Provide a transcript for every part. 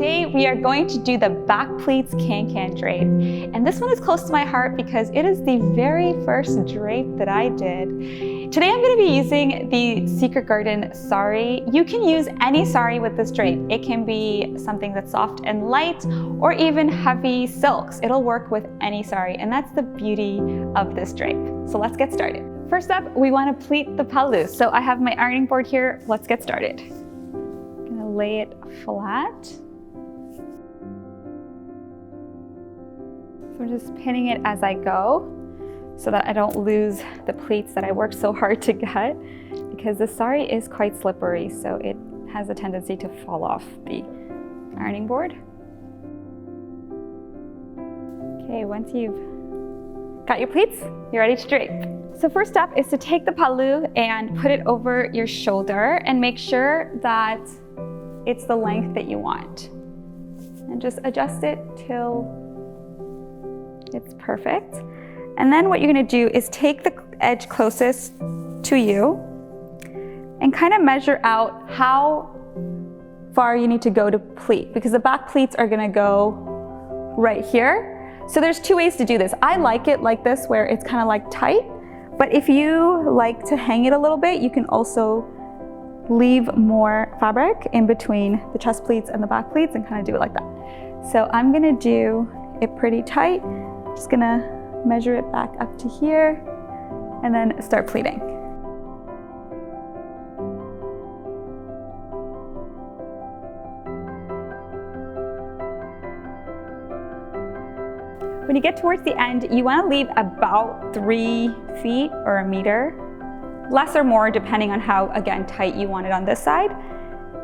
Today we are going to do the back pleats Cancan drape. And this one is close to my heart because it is the very first drape that I did. Today I'm going to be using the Secret Garden Saree. You can use any saree with this drape. It can be something that's soft and light or even heavy silks. It'll work with any saree, and that's the beauty of this drape. So let's get started. First up, we want to pleat the pallu. So I have my ironing board here. Let's get started. I'm going to lay it flat. So I'm just pinning it as I go so that I don't lose the pleats that I worked so hard to get, because the saree is quite slippery, so it has a tendency to fall off the ironing board. Okay, once you've got your pleats, you're ready to drape. So first step is to take the pallu and put it over your shoulder and make sure that it's the length that you want. And just adjust it till it's perfect. And then what you're gonna do is take the edge closest to you and kind of measure out how far you need to go to pleat, because the back pleats are gonna go right here. So there's two ways to do this. I like it like this, where it's kind of like tight, but if you like to hang it a little bit, you can also leave more fabric in between the chest pleats and the back pleats and kind of do it like that. So I'm gonna do it pretty tight. Just gonna measure it back up to here and then start pleating. When you get towards the end, you want to leave about 3 feet or 1 meter, less or more depending on how, again, tight you want it on this side.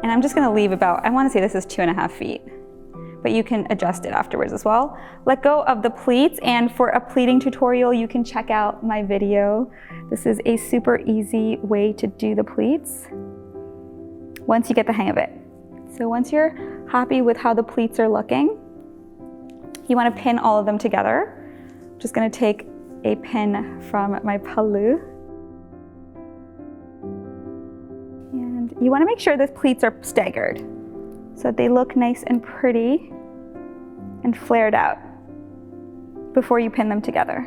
And I'm just going to leave about, I want to say this is 2.5 feet, but you can adjust it afterwards as well. Let go of the pleats, and for a pleating tutorial, you can check out my video. This is a super easy way to do the pleats once you get the hang of it. So once you're happy with how the pleats are looking, you want to pin all of them together. I'm just going to take a pin from my pallu. And you want to make sure the pleats are staggered so that they look nice and pretty and flared out before you pin them together.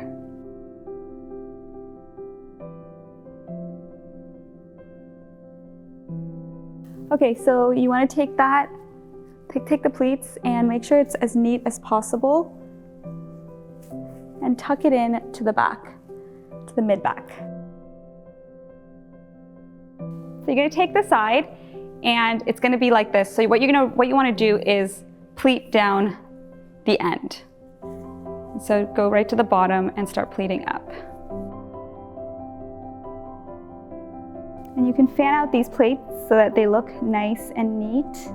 Okay, so you want to take that, take the pleats and make sure it's as neat as possible and tuck it in to the back, to the mid-back. So you're going to take the side and it's going to be like this. So what you want to do is pleat down the end. So go right to the bottom and start pleating up. And you can fan out these pleats so that they look nice and neat.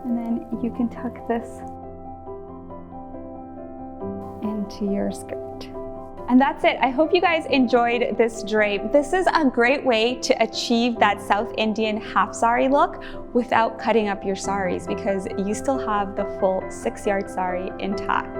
And then you can tuck this into your skirt. And that's it. I hope you guys enjoyed this drape. This is a great way to achieve that South Indian half saree look without cutting up your sarees, because you still have the full 6-yard saree intact.